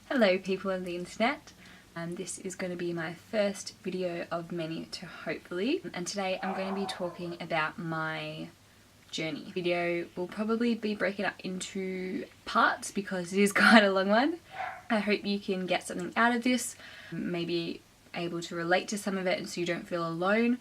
Hello people on the internet. This is going to be my first video of many to hopefully, and today I'm going to be talking about my journey. The video will probably be broken up into parts because it is quite a long one. I hope you can get something out of this, maybe able to relate to some of it and so you don't feel alone.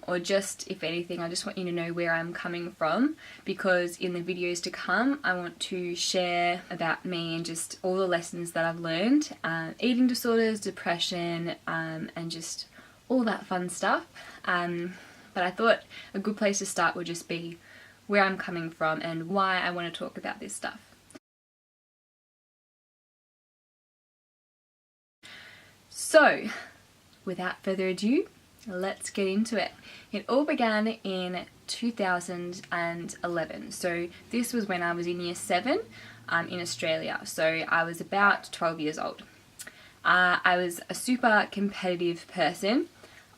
Or just, if anything, I just want you to know where I'm coming from, because in the videos to come I want to share about me and just all the lessons that I've learned, eating disorders, depression, and just all that fun stuff. But I thought a good place to start would just be where I'm coming from and why I want to talk about this stuff. So, without further ado, let's get into it. It all began in 2011. So this was when I was in year 7 in Australia. So I was about 12 years old. I was a super competitive person.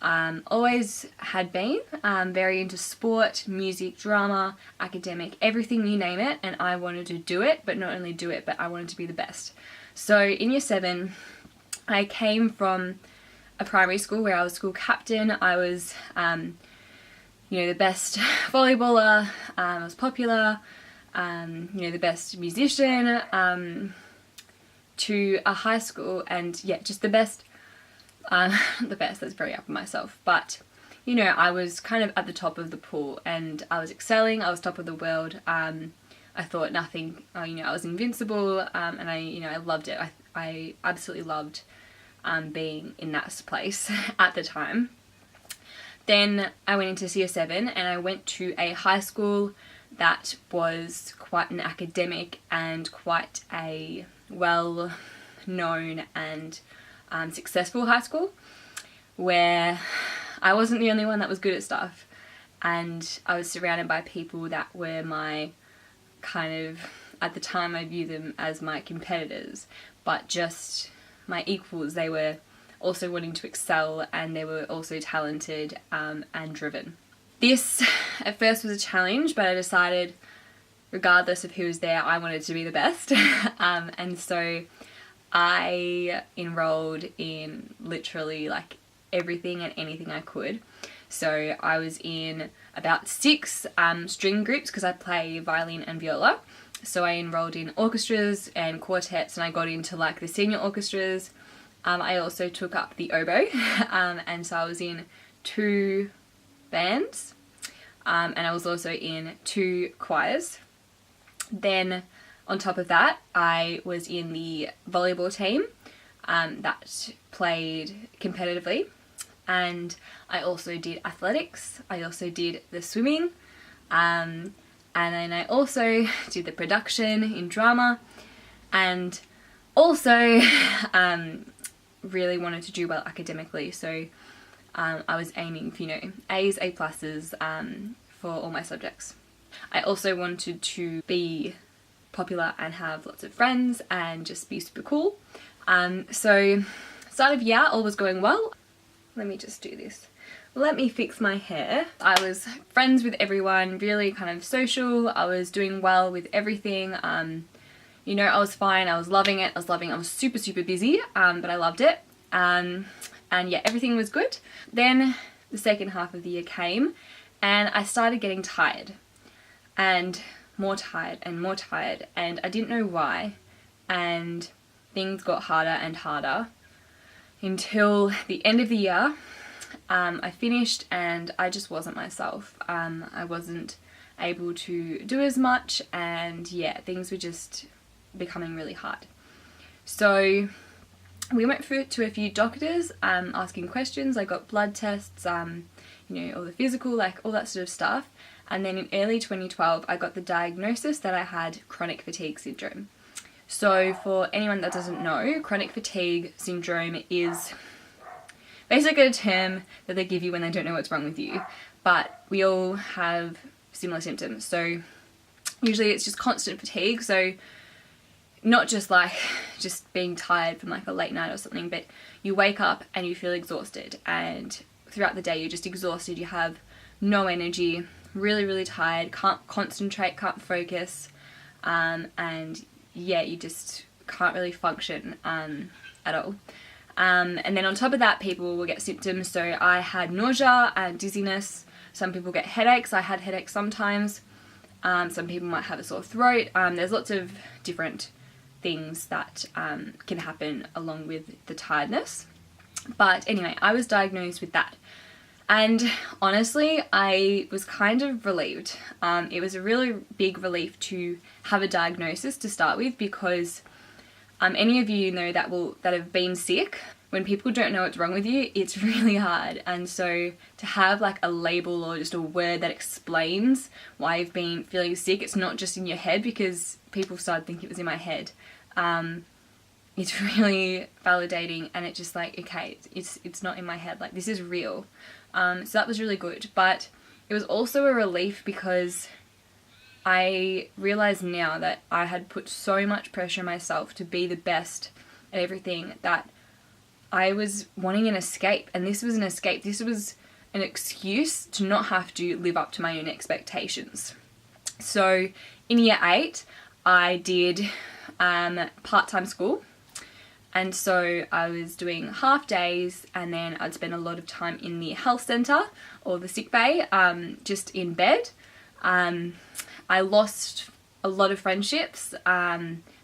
Always had been. Very into sport, music, drama, academic, everything you name it. And I wanted to do it, but not only do it, but I wanted to be the best. So in year 7, I came from a primary school where I was school captain. I was, the best volleyballer. I was popular. The best musician. To a high school, and yeah, just the best. The best. That's very up on myself, but I was kind of at the top of the pool, and I was excelling. I was top of the world. I thought nothing. I was invincible, and I loved it. I absolutely loved being in that place at the time. Then I went into year 7 and I went to a high school that was quite an academic and quite a well-known and successful high school, where I wasn't the only one that was good at stuff, and I was surrounded by people that were my kind of, at the time I view them as my competitors, but just my equals. They were also wanting to excel, and they were also talented and driven. This at first was a challenge, but I decided regardless of who was there, I wanted to be the best. And so I enrolled in literally like everything and anything I could. So I was in about 6 string groups because I play violin and viola. So I enrolled in orchestras and quartets, and I got into like the senior orchestras. I also took up the oboe, and so I was in 2 bands, and I was also in 2 choirs. Then on top of that, I was in the volleyball team that played competitively, and I also did athletics. I also did the swimming, and then I also did the production in drama, and also really wanted to do well academically. So I was aiming for, A's, A pluses for all my subjects. I also wanted to be popular and have lots of friends and just be super cool. So start of year, all was going well. Let me just do this. Let me fix my hair. I was friends with everyone, really kind of social. I was doing well with everything. I was fine. I was loving it. I was super, super busy, but I loved it. And yeah, everything was good. Then the second half of the year came, and I started getting tired, and more tired and more tired, and I didn't know why. And things got harder and harder until the end of the year. I finished and I just wasn't myself. I wasn't able to do as much, and yeah, things were just becoming really hard. So we went to a few doctors asking questions. I got blood tests, all the physical, like all that sort of stuff. And then in early 2012 I got the diagnosis that I had chronic fatigue syndrome. So for anyone that doesn't know, chronic fatigue syndrome is basically a term that they give you when they don't know what's wrong with you, but we all have similar symptoms. So usually it's just constant fatigue, so not just like just being tired from like a late night or something, but you wake up and you feel exhausted, and throughout the day you're just exhausted. You have no energy, really, really tired, can't concentrate, can't focus, and yeah, you just can't really function at all. And then on top of that, people will get symptoms. So I had nausea and dizziness. Some people get headaches. I had headaches sometimes. Some people might have a sore throat. There's lots of different things that can happen along with the tiredness. But anyway, I was diagnosed with that. And honestly, I was kind of relieved. It was a really big relief to have a diagnosis to start with, because any of you know that have been sick, when people don't know what's wrong with you, it's really hard. And so to have like a label or just a word that explains why you've been feeling sick, it's not just in your head, because people started thinking it was in my head. It's really validating, and it's just like, okay, it's not in my head, like this is real. So that was really good. But it was also a relief, because I realize now that I had put so much pressure on myself to be the best at everything that I was wanting an escape. And this was an escape. This was an excuse to not have to live up to my own expectations. So in year 8, I did part-time school. And so I was doing half days, and then I'd spend a lot of time in the health centre or the sick bay, just in bed. I lost a lot of friendships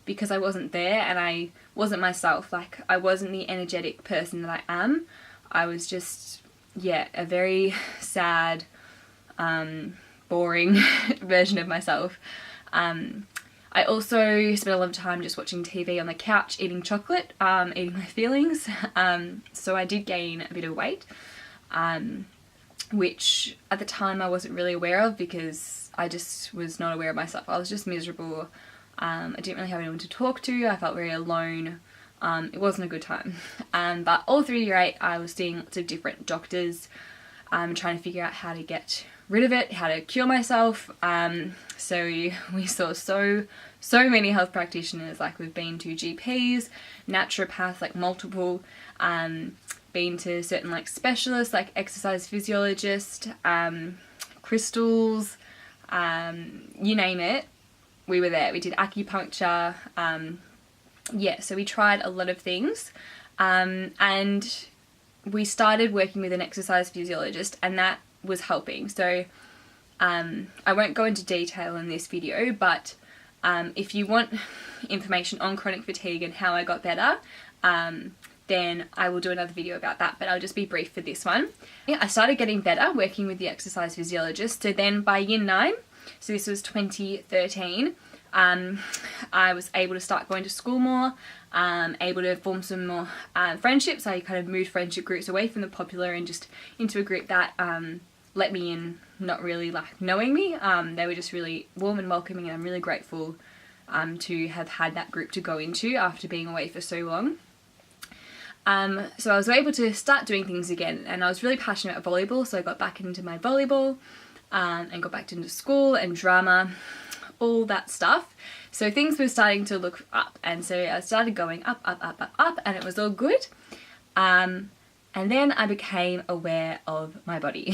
because I wasn't there, and I wasn't myself. Like, I wasn't the energetic person that I am. I was just, yeah, a very sad, boring version of myself. I also spent a lot of time just watching TV on the couch, eating chocolate, eating my feelings. So I did gain a bit of weight, which at the time I wasn't really aware of, because I just was not aware of myself. I was just miserable. I didn't really have anyone to talk to. I felt very alone. It wasn't a good time. But all through year 8, I was seeing lots of different doctors, trying to figure out how to get rid of it, how to cure myself. So we saw so many health practitioners. Like, we've been to GPs, naturopaths, like multiple, been to certain like specialists, like exercise physiologist, crystals, you name it, we were there. We did acupuncture, yeah, so we tried a lot of things, and we started working with an exercise physiologist, and that was helping. So I won't go into detail in this video, but if you want information on chronic fatigue and how I got better, then I will do another video about that, but I'll just be brief for this one. Yeah, I started getting better working with the exercise physiologist. So then by year 9, so this was 2013, I was able to start going to school more, able to form some more friendships. I kind of moved friendship groups away from the popular and just into a group that let me in, not really like knowing me. They were just really warm and welcoming, and I'm really grateful to have had that group to go into after being away for so long. So I was able to start doing things again, and I was really passionate about volleyball, so I got back into my volleyball, and got back into school and drama, all that stuff. So things were starting to look up, and so I started going up, and it was all good. And then I became aware of my body.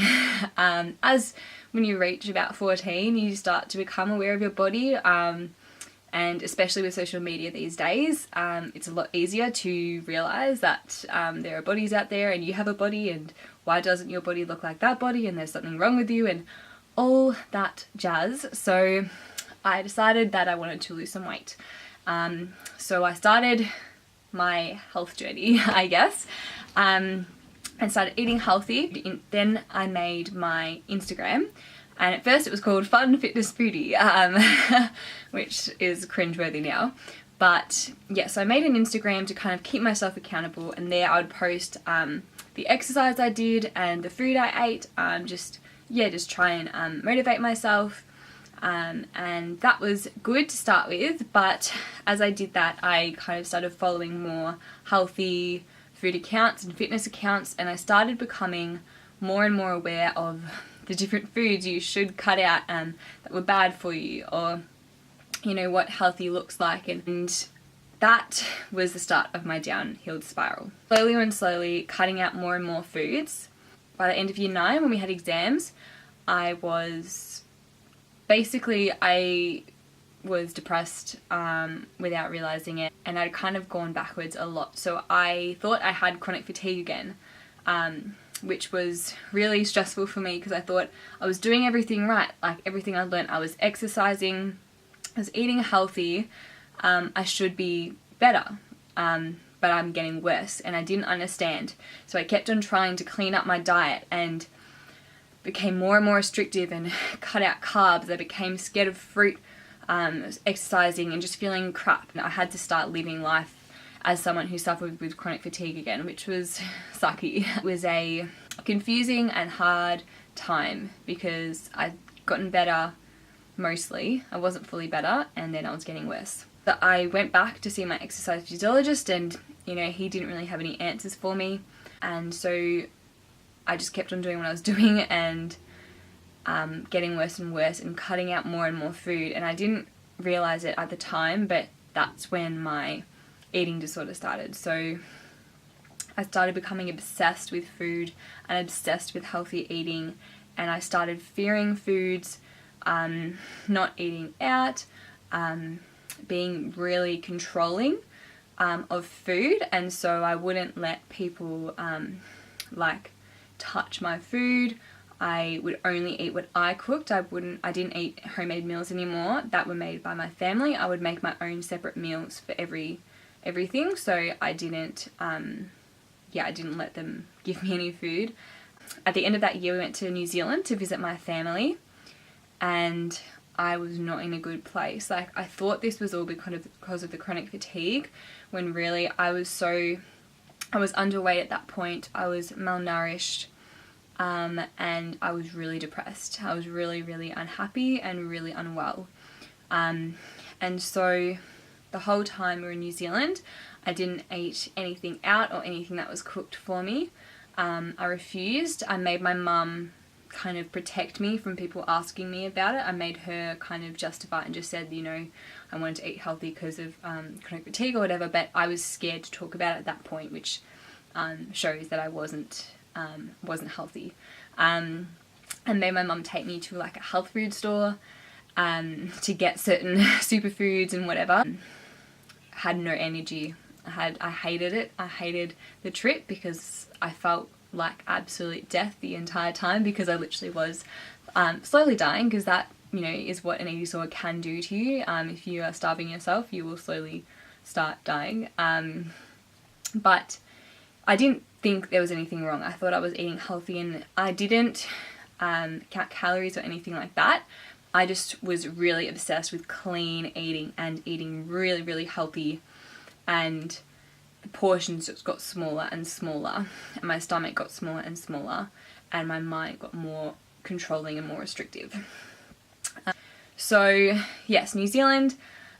As when you reach about 14, you start to become aware of your body, and especially with social media these days, it's a lot easier to realise that there are bodies out there, and you have a body, and why doesn't your body look like that body, and there's something wrong with you, and all that jazz. So I decided that I wanted to lose some weight. So I started my health journey, I guess, and started eating healthy. Then I made my Instagram, and at first it was called Fun Fitness Foodie, which is cringeworthy now. But yeah, so I made an Instagram to kind of keep myself accountable, and there I would post the exercise I did and the food I ate, just try and motivate myself. And that was good to start with, but as I did that, I kind of started following more healthy food accounts and fitness accounts, and I started becoming more and more aware of the different foods you should cut out that were bad for you, or you know what healthy looks like, and that was the start of my downhill spiral. Slowly and slowly cutting out more and more foods. By the end of year 9, when we had exams, I was depressed without realizing it, and I'd kind of gone backwards a lot. So I thought I had chronic fatigue again, which was really stressful for me because I thought I was doing everything right, like everything I learned. I was exercising, I was eating healthy, I should be better, but I'm getting worse, and I didn't understand. So I kept on trying to clean up my diet and became more and more restrictive and cut out carbs. I became scared of fruit, exercising and just feeling crap. And I had to start living life as someone who suffered with chronic fatigue again, which was sucky. It was a confusing and hard time because I'd gotten better mostly. I wasn't fully better, and then I was getting worse. But I went back to see my exercise physiologist, and he didn't really have any answers for me, and so I just kept on doing what I was doing and getting worse and worse and cutting out more and more food. And I didn't realize it at the time, but that's when my eating disorder started. So I started becoming obsessed with food and obsessed with healthy eating, and I started fearing foods, not eating out, being really controlling of food. And so I wouldn't let people touch my food. I would only eat what I cooked. I didn't eat homemade meals anymore that were made by my family. I would make my own separate meals for everything. So I didn't let them give me any food. At the end of that year, we went to New Zealand to visit my family, and I was not in a good place. Like, I thought this was all because of the chronic fatigue, when really I was underweight at that point. I was malnourished, and I was really depressed. I was really, really unhappy and really unwell. And so the whole time we were in New Zealand, I didn't eat anything out or anything that was cooked for me. I refused. I made my mum kind of protect me from people asking me about it. I made her kind of justify it and just said, I wanted to eat healthy because of chronic fatigue or whatever, but I was scared to talk about it at that point, which shows that I wasn't healthy. I made my mum take me to like a health food store to get certain superfoods and whatever. Had no energy. I hated it. I hated the trip because I felt like absolute death the entire time, because I literally was slowly dying, because that is what an eating disorder can do to you. If you are starving yourself, you will slowly start dying. But I didn't think there was anything wrong. I thought I was eating healthy, and I didn't count calories or anything like that. I just was really obsessed with clean eating and eating really, really healthy, and the portions just got smaller and smaller, and my stomach got smaller and smaller, and my mind got more controlling and more restrictive. So yes, New Zealand,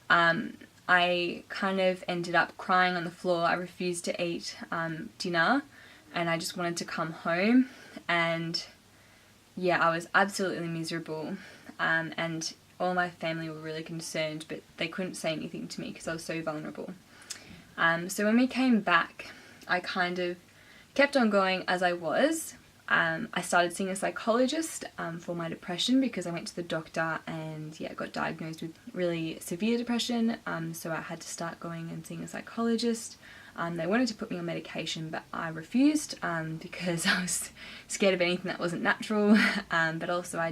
I kind of ended up crying on the floor. I refused to eat dinner, and I just wanted to come home, and yeah, I was absolutely miserable, and all my family were really concerned, but they couldn't say anything to me because I was so vulnerable. So when we came back, I kind of kept on going as I was. I started seeing a psychologist for my depression, because I went to the doctor and got diagnosed with really severe depression. So I had to start going and seeing a psychologist. They wanted to put me on medication, but I refused because I was scared of anything that wasn't natural. But also I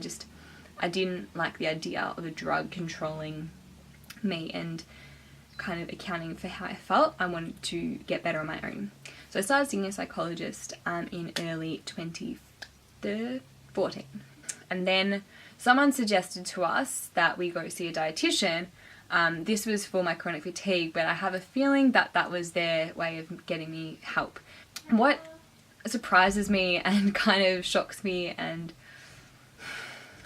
didn't like the idea of a drug controlling me and kind of accounting for how I felt. I wanted to get better on my own. So I started seeing a psychologist in early 2014. And then someone suggested to us that we go see a dietitian. This was for my chronic fatigue, but I have a feeling that was their way of getting me help. What surprises me and kind of shocks me and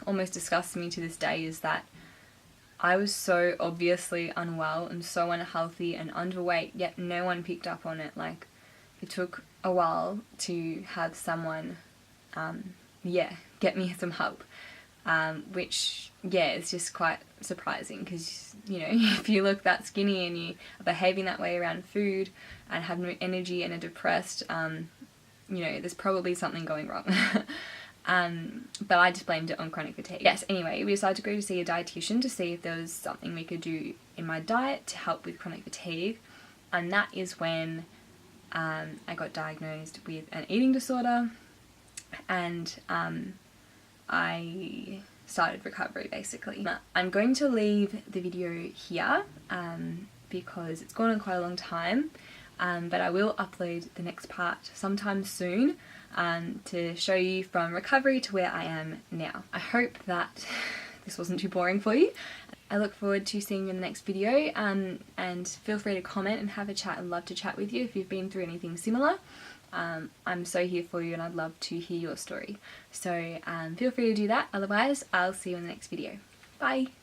almost disgusts me to this day is that I was so obviously unwell and so unhealthy and underweight, yet no one picked up on it. Like, it took a while to have someone, get me some help, which, is just quite surprising, because, if you look that skinny and you are behaving that way around food and have no energy and are depressed, there's probably something going wrong. But I just blamed it on chronic fatigue. Yes, anyway, we decided to go to see a dietitian to see if there was something we could do in my diet to help with chronic fatigue. And that is when I got diagnosed with an eating disorder, and I started recovery basically. I'm going to leave the video here because it's gone on quite a long time, but I will upload the next part sometime soon to show you from recovery to where I am now. I hope that this wasn't too boring for you. I look forward to seeing you in the next video, and feel free to comment and have a chat. I'd love to chat with you if you've been through anything similar. I'm so here for you and I'd love to hear your story. So feel free to do that. Otherwise, I'll see you in the next video. Bye!